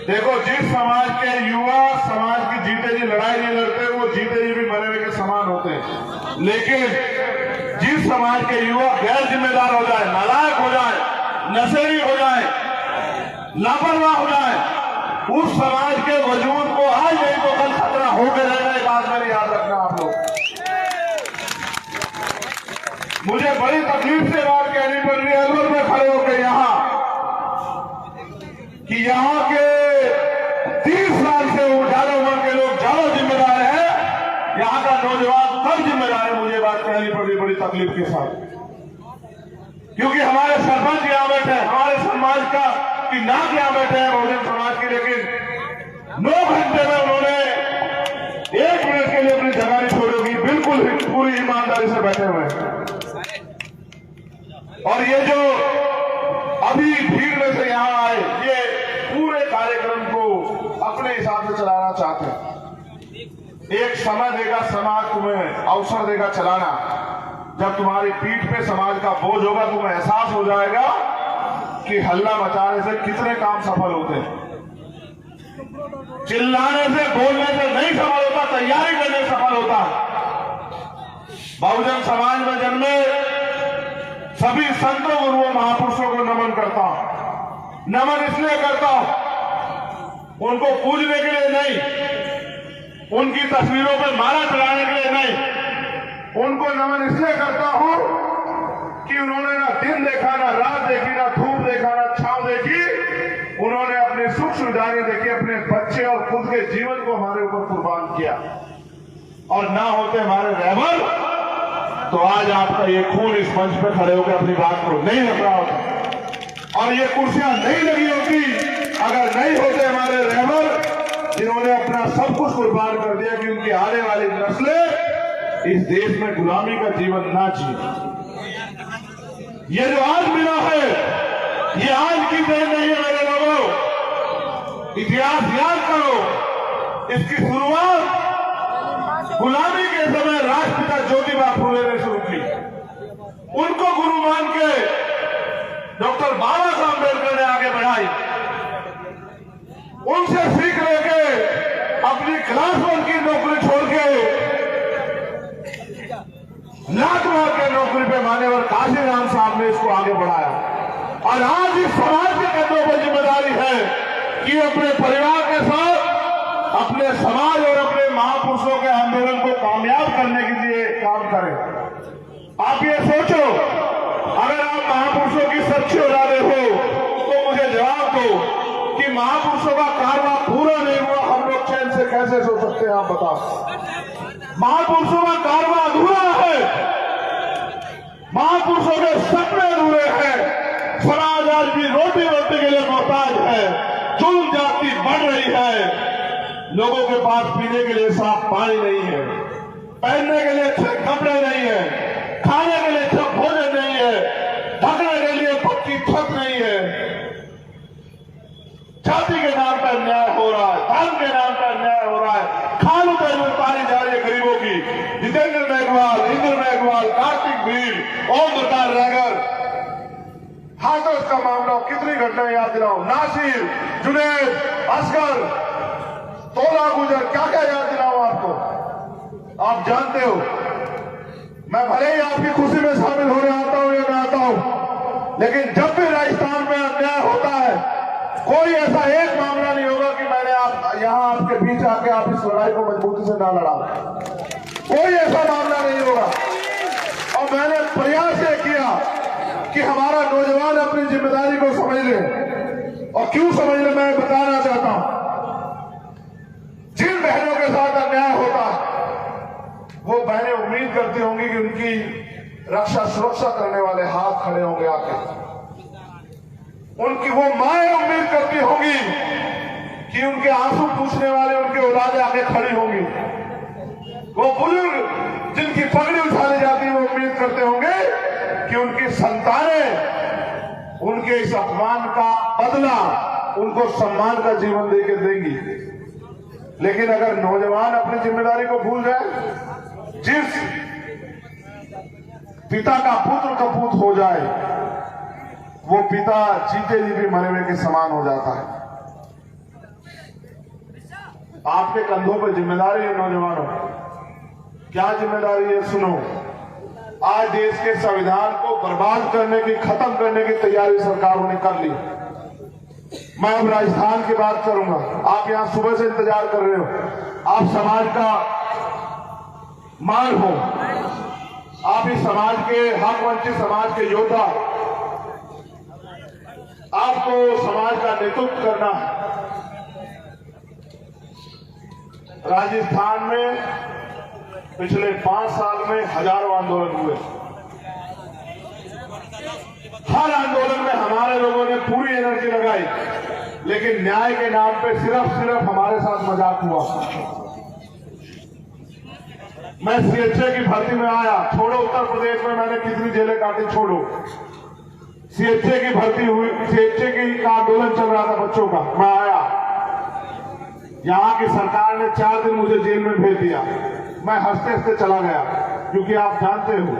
देखो, जिस समाज के युवा समाज की जीते जी लड़ाई नहीं लड़ते, वो जीते जी भी मरे हुए के समान होते हैं। लेकिन जिस समाज के युवा गैर जिम्मेदार हो जाए, नालायक हो जाए, नशेड़ी हो जाए, लापरवाह हो जाए, उस समाज के वजूद को आज नहीं तो कल खतरा होकर रहेगा। एक बात मेरी याद रखना आप लोग। मुझे बड़ी तकलीफ से बात कहनी पड़ रही है अलवर में खड़े होकर यहाँ, कि यहाँ के 30 साल से ज्यादा उम्र के लोग ज्यादा जिम्मेदार हैं, यहाँ का नौजवान कम जिम्मेदार है। मुझे बात कहनी पड़ रही बड़ी तकलीफ के साथ, क्योंकि हमारे सरपंच यहाँ बैठे हैं, हमारे समाज का कि नाक यहाँ बैठे हैं बहुजन समाज के, लेकिन 9 घंटे में उन्होंने 1 मिनट के लिए अपनी जगह नहीं छोड़ी, बिल्कुल पूरी ईमानदारी से बैठे हुए हैं। और ये जो अभी भीड़ में से यहाँ आए, ये पूरे कार्यक्रम को अपने हिसाब से चलाना चाहते हैं। एक समय देगा समाज, तुम्हें अवसर देगा चलाना। जब तुम्हारी पीठ पे समाज का बोझ होगा, तुम्हें एहसास हो जाएगा कि हल्ला मचाने से कितने काम सफल होते हैं। चिल्लाने से, बोलने से नहीं सफल होता, तैयारी करने से सफल होता है। बहुजन समाज में जन्मे सभी संतों गुरुओं महापुरुषों को नमन करता हूं। नमन इसलिए करता हूं, उनको पूजने के लिए नहीं, उनकी तस्वीरों पर माला चढ़ाने के लिए नहीं, उनको नमन इसलिए करता हूं कि उन्होंने ना दिन देखा, ना रात देखी, ना धूप देखा, ना छांव देखी। उन्होंने अपनी सुख सुविधाएं देखी, अपने बच्चे और खुद के जीवन को हमारे ऊपर कुर्बान किया। और ना होते हमारे रहबर तो आज आपका ये खून इस मंच पे खड़े होकर अपनी बात को नहीं रख रहा होता, और ये कुर्सियां नहीं लगी होती अगर नहीं होते हमारे रहबर, जिन्होंने अपना सब कुछ कुर्बान कर दिया कि उनकी आने वाली नस्लें इस देश में गुलामी का जीवन ना जिए। ये जो आज मिला है, ये आज की देन नहीं है मेरे लोगों। इतिहास याद करो, इसकी शुरुआत गुलामी के समय राष्ट्रपिता ज्योतिबा फुले ने शुरू की। उनको गुरु मान के डॉक्टर बाबा साहब अम्बेडकर ने आगे बढ़ाई। उनसे सीख लेके अपनी क्लास 1 की नौकरी छोड़ के लात मार के नौकरी पे मान्यवर काशीराम साहब ने इसको आगे बढ़ाया। और आज इस समाज के कंधों पर जिम्मेदारी है कि अपने परिवार के साथ अपने समाज और अपने महापुरुषों के आंदोलन को कामयाब करने के लिए काम करें। आप ये सोचो, अगर आप महापुरुषों की सच्ची औलादे हो तो मुझे जवाब दो कि महापुरुषों का कारवां पूरा नहीं हुआ, हम लोग चैन से कैसे सो सकते हैं? आप बताओ। महापुरुषों का कारवां अधूरा है, महापुरुषों के सपने अधूरे हैं। समाज आज भी रोटी रोटी के लिए मोहताज है, जुल्म जाति बढ़ रही है, लोगों के पास पीने के लिए साफ पानी नहीं है, पहनने के लिए अच्छे कपड़े नहीं है, खाने के लिए अच्छा भोजन नहीं है, ढकने के लिए पक्की छत नहीं है। जाति के नाम पर अन्याय हो रहा है, धर्म के नाम पर अन्याय हो रहा है, खाल उतारी जा रही है गरीबों की। जितेंद्र मेघवाल, इंद्र मेघवाल, कार्तिक भील, ओम प्रकाश रैगर, हाथरस का मामला, कितनी घटनाएं याद दिलाऊं, नासिर, जुनैद, असगर, तोला गुजर, क्या क्या याद दिलाऊं आपको? आप जानते हो, मैं भले ही आपकी खुशी में शामिल होने आता हूं या ना आता हूं, लेकिन जब भी राजस्थान में अन्याय होता है, कोई ऐसा एक मामला नहीं होगा कि मैंने यहां आपके बीच आके आप इस लड़ाई को मजबूती से ना लड़ा। कोई ऐसा मामला नहीं होगा। और मैंने प्रयास ये किया कि हमारा नौजवान अपनी जिम्मेदारी को समझ ले। और क्यों समझ ले, मैं बताना चाहता हूं। जिन बहनों के साथ अन्याय होता है, वो बहनें उम्मीद करती होंगी कि उनकी रक्षा सुरक्षा करने वाले हाथ खड़े होंगे आके। उनकी वो माएं उम्मीद करती होंगी कि उनके आंसू पूछने वाले उनके औलादे आके खड़ी होंगी। वो बुजुर्ग जिनकी पगड़ी उछाली जाती है, वो उम्मीद करते होंगे कि उनकी संतानें उनके इस अपमान का बदला उनको सम्मान का जीवन देके देंगी। लेकिन अगर नौजवान अपनी जिम्मेदारी को भूल जाए, जिस पिता का पुत्र कपूत हो जाए, वो पिता जीते जी भी मरे हुए के समान हो जाता है। आपके कंधों पर जिम्मेदारी है नौजवानों। क्या जिम्मेदारी है सुनो। आज देश के संविधान को बर्बाद करने की, खत्म करने की तैयारी सरकारों ने कर ली। मैं अब राजस्थान की बात करूंगा। आप यहां सुबह से इंतजार कर रहे हो। आप समाज का मान हो, आप इस समाज के हक वंचित समाज के योद्धा, आपको समाज का नेतृत्व करना है। राजस्थान में पिछले 5 साल में हजारों आंदोलन हुए। हर आंदोलन में हमारे लोगों ने पूरी एनर्जी लगाई, लेकिन न्याय के नाम पे सिर्फ हमारे साथ मजाक हुआ। मैं सीएचए की भर्ती में आया, छोड़ो उत्तर प्रदेश में मैंने कितनी जेलें काटी, छोड़ो। सीएचए की भर्ती हुई, सीएचए का आंदोलन चल रहा था बच्चों का। मैं आया, यहां की सरकार ने 4 दिन मुझे जेल में भेज दिया। मैं हंसते हंसते चला गया, क्योंकि आप जानते हो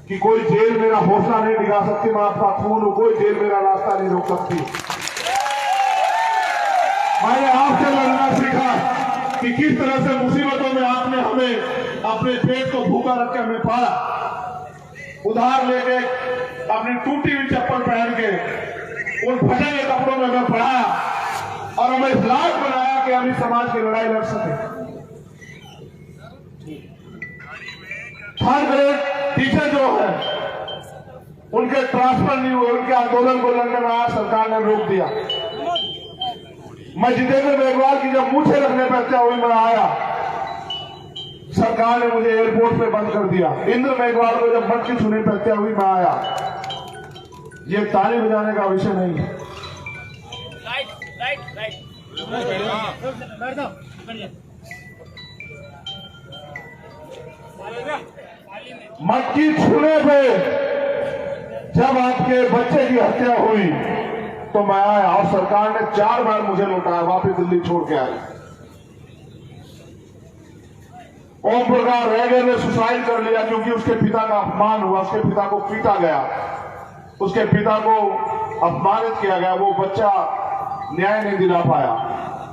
कि कोई जेल मेरा हौसला नहीं दिखा सकती। मैं आपका खून हूं, कोई जेल मेरा रास्ता नहीं रोक सकती। मैंने आपसे लड़ना सीखा कि किस तरह से मुसीबतों में आपने हमें अपने पेट को भूखा रख के हमें पाला, उधार लेके अपनी टूटी हुई चप्पल पहन के उन फटे हुए कपड़ों में हमें पढ़ाया और हमें इस लायक बनाया कि हम इस समाज की लड़ाई लड़ सके। थर्ड ग्रेड टीचर जो है उनके ट्रांसफर नहीं हुए, उनके आंदोलन को लड़ने में आया, सरकार ने रोक दिया। मैं जितेंद्र मेघवाल की जब मुझे रखने पर हत्या हुई, मैं आया, सरकार ने मुझे एयरपोर्ट पे बंद कर दिया। इंद्र मेघवाल को जब मटकी छूने पर हत्या हुई, मैं आया। ये ताली बजाने का विषय नहीं है। मटकी छूने पे जब आपके बच्चे की हत्या हुई तो मैं आया और सरकार ने 4 बार मुझे लौटाया, वापिस दिल्ली छोड़ के आई। ओम प्रकाश रेगे ने सुसाइड कर लिया क्योंकि उसके पिता का अपमान हुआ, उसके पिता को पीटा गया, उसके पिता को अपमानित किया गया, वो बच्चा न्याय नहीं दिला पाया,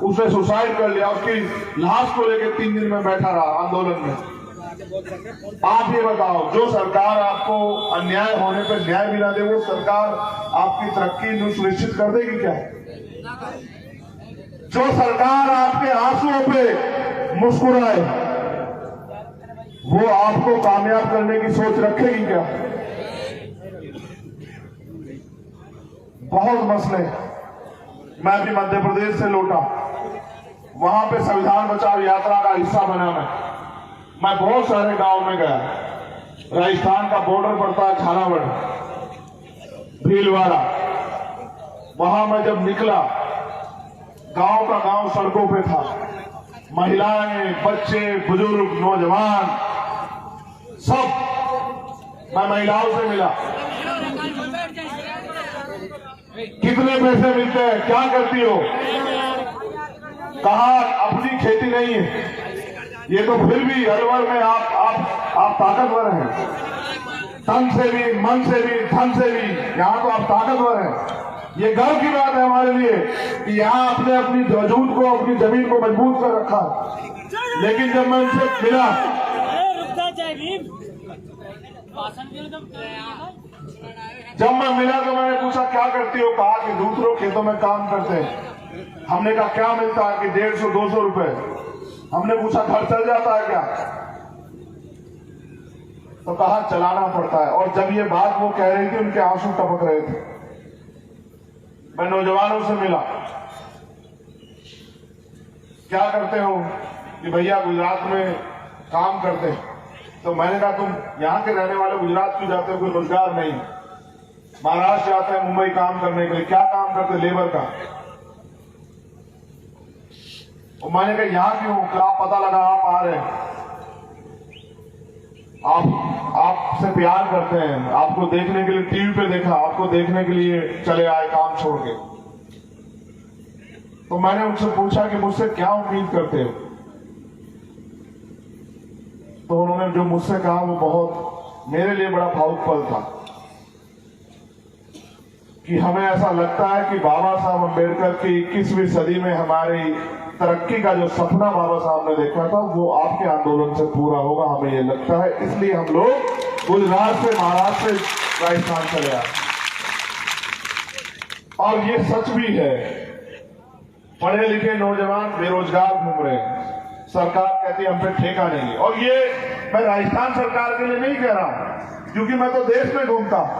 उसने सुसाइड कर लिया। उसकी लाश को लेकर 3 दिन में बैठा रहा आंदोलन में। आप ये बताओ, जो सरकार आपको अन्याय होने पर न्याय भी ना दे, वो सरकार आपकी तरक्की सुनिश्चित कर देगी क्या? जो सरकार आपके आंसुओं पे मुस्कुराए, वो आपको कामयाब करने की सोच रखेगी क्या? बहुत मसले। मैं अभी मध्य प्रदेश से लौटा, वहां पे संविधान बचाओ यात्रा का हिस्सा बना मैं बहुत सारे गांव में गया। राजस्थान का बॉर्डर पड़ता है झालावाड़, भीलवाड़ा। वहां मैं जब निकला, गांव का गांव सड़कों पे था, महिलाएं, बच्चे, बुजुर्ग, नौजवान, सब। मैं महिलाओं से मिला, कितने पैसे मिलते हैं, क्या करती हो? कहा अपनी खेती नहीं है। ये तो फिर भी अलवर में आप ताकतवर हैं, तन से भी, मन से भी, धन से भी। यहाँ तो आप ताकतवर हैं। ये गर्व की बात है हमारे लिए कि यहाँ आपने अपनी वजूद को, अपनी जमीन को मजबूत कर रखा। लेकिन जब मैं उनसे मिला, तो मैंने पूछा क्या करती हो? कहा कि दूसरों खेतों में काम करते हैं। हमने कहा क्या मिलता है? कि 150-200 रुपए। हमने पूछा घर चल जाता है क्या? तो कहा चलाना पड़ता है। और जब ये बात वो कह रही थी, उनके आंसू टपक रहे थे। मैं नौजवानों से मिला, क्या करते हो? कि भैया गुजरात में काम करते हैं। तो मैंने कहा तुम यहाँ के रहने वाले गुजरात क्यों जाते हो? कोई रोजगार नहीं। महाराष्ट्र जाते हैं मुंबई काम करने के लिए। क्या काम करते? लेबर का। और मैंने कहा यहाँ क्यों? क्या पता लगा आप आ रहे हैं, आपसे प्यार करते हैं, आपको देखने के लिए टीवी पे देखा, आपको देखने के लिए चले आए काम छोड़ के। तो मैंने उनसे पूछा कि मुझसे क्या उम्मीद करते हो? तो उन्होंने जो मुझसे कहा वो बहुत मेरे लिए बड़ा भावुक पल था। कि हमें ऐसा लगता है कि बाबा साहब अम्बेडकर की 21वीं सदी में हमारी तरक्की का जो सपना बाबा साहब ने देखा था वो आपके आंदोलन से पूरा होगा, हमें ये लगता है। इसलिए हम लोग गुजरात से, महाराष्ट्र से राजस्थान चले आए। और ये सच भी है, पढ़े लिखे नौजवान बेरोजगार घूम रहे हैं, सरकार कहती है हम पे ठेका नहीं। और ये मैं राजस्थान सरकार के लिए नहीं कह रहा हूं, क्योंकि मैं तो देश में घूमता हूं।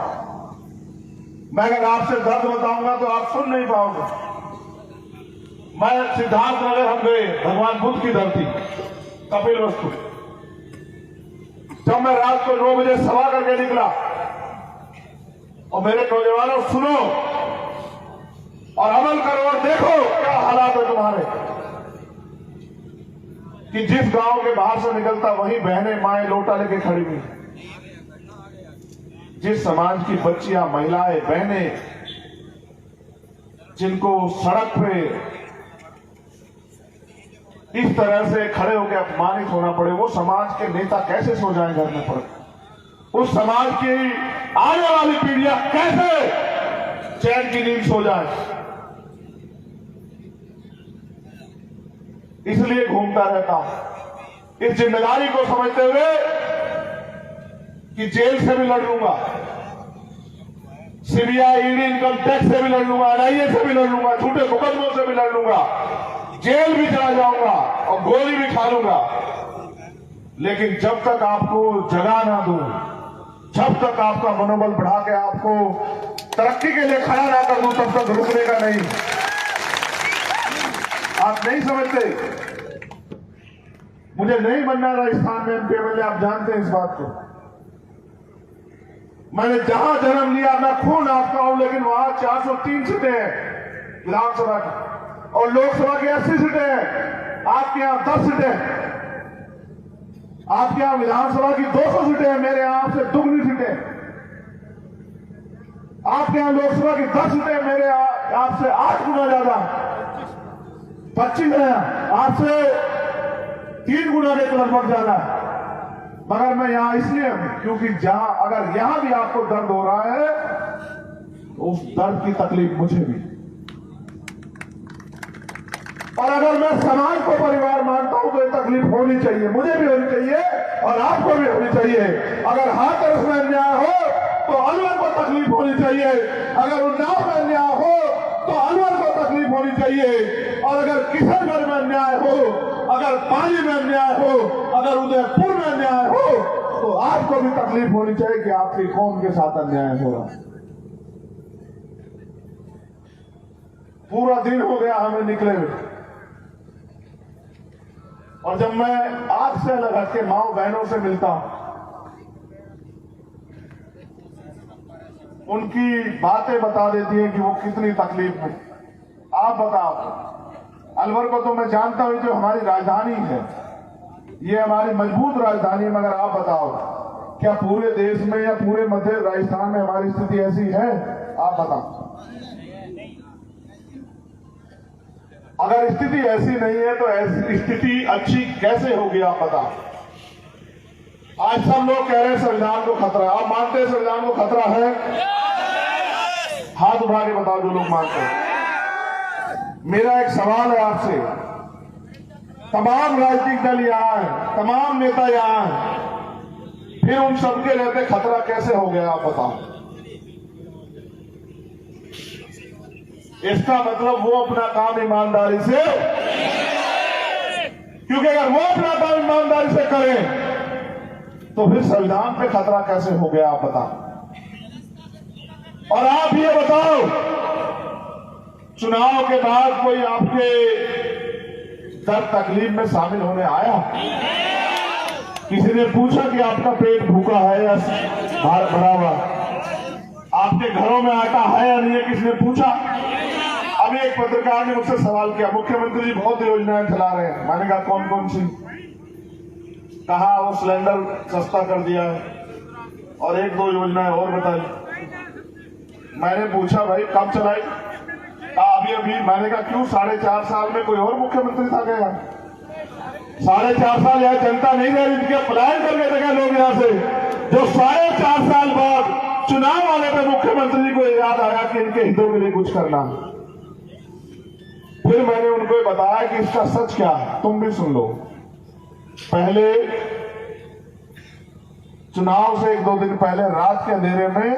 मैं अगर आपसे दर्द बताऊंगा तो आप सुन नहीं पाओगे। मैं सिद्धार्थ नगर हम गए, भगवान बुद्ध की धरती, कपिल वस्तु। जब मैं रात को 9 बजे सभा करके निकला, और मेरे नौजवानों सुनो और अमल करो और देखो क्या हालात है तुम्हारे, कि जिस गांव के बाहर से निकलता वहीं बहनें माएं लोटा लेके खड़ी हुई। जिस समाज की बच्चियां, महिलाएं, बहनें, जिनको सड़क पे इस तरह से खड़े होकर अपमानित होना पड़े, वो समाज के नेता कैसे सो जाएं घर में पड़े? उस समाज की आने वाली पीढ़ियां कैसे चैन की नींद सो जाए? इसलिए घूमता रहता हूं, इस जिम्मेदारी को समझते हुए कि जेल से भी लड़ लूंगा, सीबीआई, ईडी, इनकम टैक्स से भी लड़ लूंगा, एनआईए से भी लड़ लूंगा, झूठे मुकदमों से भी लड़ लूंगा, जेल भी चला जाऊंगा और गोली भी खा लूंगा। लेकिन जब तक आपको जगा ना दूं, जब तक आपका मनोबल बढ़ा के आपको तरक्की के लिए खड़ा ना कर दूं, तब तक रुकने का नहीं। आप नहीं समझते, मुझे नहीं बनना राजस्थान में एमपी एमएलए, आप जानते हैं इस बात को। मैंने जहां जन्म लिया, मैं खून आपका हूं, लेकिन वहां 403 सीटें हैं विधानसभा की, और लोकसभा की 80 सीटें हैं। आपके यहां 10 सीटें हैं। आपके यहां विधानसभा की 200 सीटें हैं, मेरे यहां आपसे दुगनी सीटें। आपके यहां लोकसभा की 10 सीटें, मेरे आपसे 8 गुना ज्यादा, 25 है, आपसे 3 गुना के लगभग ज्यादा। मगर मैं यहां इसलिए हूं क्योंकि जहां, अगर यहां भी आपको दर्द हो रहा है तो उस दर्द की तकलीफ मुझे भी, और अगर मैं समाज को परिवार मानता हूं तो ये तकलीफ होनी चाहिए, मुझे भी होनी चाहिए और आपको भी होनी चाहिए। अगर हर तरफ में अन्याय हो तो अलवर को तकलीफ होनी चाहिए, अगर उन्नाव में अन्याय हो तो अलवर को तकलीफ होनी चाहिए, और अगर किशनगढ़ में अन्याय हो, अगर पाली में अन्याय हो, अगर उदयपुर में अन्याय हो, तो आपको भी तकलीफ होनी चाहिए कि आपकी कौम के साथ अन्याय हो रहा है। पूरा दिन हो गया हमें निकले हुए, और जब मैं आग से अलग हटके माओ बहनों से मिलता हूं, उनकी बातें बता देती है कि वो कितनी तकलीफ में। आप बताओ, अलवर को तो मैं जानता हूं जो हमारी राजधानी है, ये हमारी मजबूत राजधानी है, मगर आप बताओ क्या पूरे देश में या पूरे मध्य राजस्थान में हमारी स्थिति ऐसी है? आप बताओ। अगर स्थिति ऐसी नहीं है तो ऐसी स्थिति अच्छी कैसे होगी? आप बताओ। आज सब लोग कह रहे हैं संविधान को खतरा है। आप मानते हैं संविधान को खतरा है? हाथ उठा के बताओ जो लोग मानते हैं। मेरा एक सवाल है आपसे, तमाम राजनीतिक दल यहां हैं, तमाम नेता यहां हैं, फिर उन सबके रहते खतरा कैसे हो गया? आप बताओ। इसका मतलब वो अपना काम ईमानदारी से, क्योंकि अगर वो अपना काम ईमानदारी से करें तो फिर संविधान पे खतरा कैसे हो गया? आप बताओ। और आप ये बताओ, चुनाव के बाद कोई आपके दर्द तकलीफ में शामिल होने आया? किसी ने पूछा कि आपका पेट भूखा है या भरा हुआ? आपके घरों में आटा है या नहीं है? किसी ने पूछा? अभी एक पत्रकार ने मुझसे सवाल किया, मुख्यमंत्री जी बहुत योजनाएं चला रहे हैं। मैंने कहा कौन कौन सी? कहा वो सिलेंडर सस्ता कर दिया है और 1-2 योजनाएं और बताई। मैंने पूछा भाई कब चलाई? अभी अभी। मैंने कहा क्यों? 4.5 साल में कोई और मुख्यमंत्री था क्या? 4.5 साल यहां जनता नहीं रह रही थी? पलायन करके देखे लोग यहां से, जो 4.5 साल बाद चुनाव आने पर मुख्यमंत्री को याद आया कि इनके हितों के लिए कुछ करना है। फिर मैंने उनको ये बताया कि इसका सच क्या है, तुम भी सुन लो। पहले चुनाव से 1-2 दिन पहले रात के अंधेरे में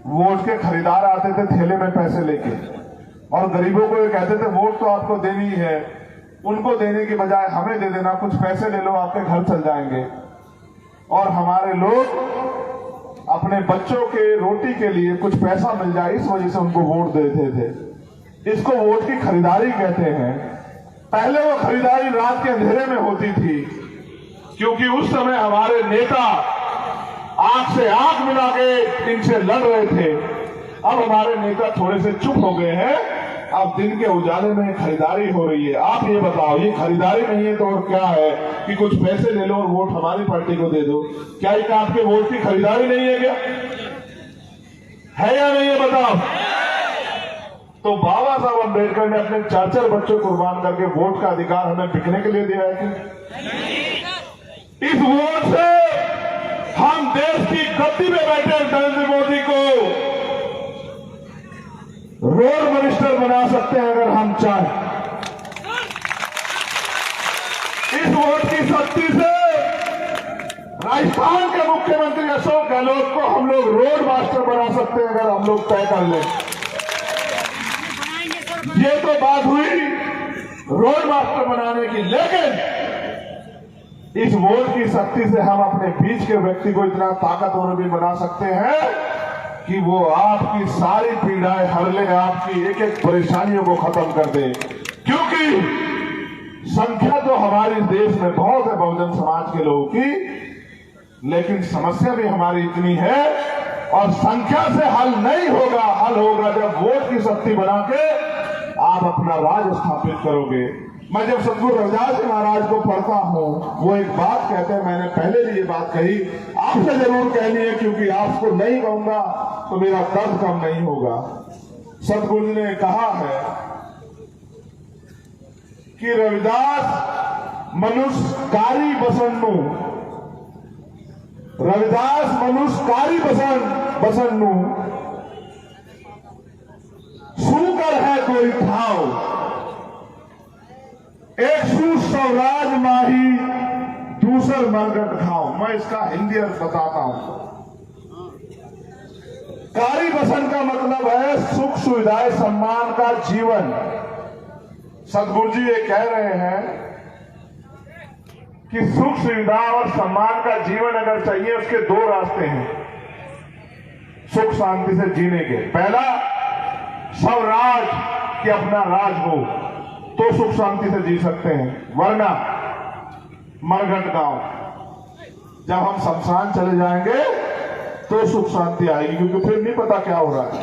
वोट के खरीदार आते थे थैले में पैसे लेके, और गरीबों को ये कहते थे वोट तो आपको देनी है, उनको देने की बजाय हमें दे देना, कुछ पैसे ले लो आपके घर चल जाएंगे। और हमारे लोग अपने बच्चों के रोटी के लिए कुछ पैसा मिल जाए इस वजह से उनको वोट देते थे। इसको वोट की खरीदारी कहते हैं। पहले वो खरीदारी रात के अंधेरे में होती थी, क्योंकि उस समय हमारे नेता आंख से आंख मिला के इनसे लड़ रहे थे। अब हमारे नेता थोड़े से चुप हो गए हैं, अब दिन के उजाले में खरीदारी हो रही है। आप ये बताओ, ये खरीदारी नहीं है तो और क्या है कि कुछ पैसे ले लो और वोट हमारी पार्टी को दे दो? क्या ये आपके वोट की खरीदारी नहीं है क्या? है या नहीं है बताओ? तो बाबा साहब अम्बेडकर ने अपने 4-4 बच्चों कुर्बान करके वोट का अधिकार हमें बिकने के लिए दिया है कि? इस वोट से हम देश की गद्दी में बैठे नरेंद्र मोदी को रोड मिनिस्टर बना सकते हैं अगर हम चाहें। इस वोट की शक्ति से राजस्थान के मुख्यमंत्री अशोक गहलोत को हम लोग रोड मास्टर बना सकते हैं अगर हम लोग तय कर लें। ये तो बात हुई रोड मास्टर बनाने की, लेकिन इस वोट की शक्ति से हम अपने बीच के व्यक्ति को इतना ताकतवर भी बना सकते हैं कि वो आपकी सारी पीड़ाएं हर ले, आपकी एक एक परेशानियों को खत्म कर दे। क्योंकि संख्या तो हमारे देश में बहुत है बहुजन समाज के लोगों की, लेकिन समस्या भी हमारी इतनी है, और संख्या से हल नहीं होगा। हल होगा जब वोट की शक्ति बना के आप अपना राज स्थापित करोगे। मैं जब सतगुरु रविदास जी महाराज को पढ़ता हूं, वो एक बात कहते हैं, मैंने पहले भी ये बात कही, आपसे जरूर कहनी है, क्योंकि आपको नहीं कहूंगा तो मेरा दर्द कम नहीं होगा। सतगुरु जी ने कहा है कि रविदास मनुष्य कारी बसन्नु, रविदास मनुष्य कारी बसन्नु, सुकर है कोई ठाव, एक सू स्वराज माही दूसर मरगट खाओ। मैं इसका हिंदी अर्थ बताता हूं। कारी बसन का मतलब है सुख सुविधाएं सम्मान का जीवन। सतगुरु जी ये कह रहे हैं कि सुख सुविधा और सम्मान का जीवन अगर चाहिए, उसके 2 रास्ते हैं सुख शांति से जीने के। पहला, स्वराज कि अपना राज हो तो सुख शांति से जी सकते हैं, वरना मरघट गांव, जब हम शमशान चले जाएंगे तो सुख शांति आएगी, क्योंकि फिर नहीं पता क्या हो रहा है।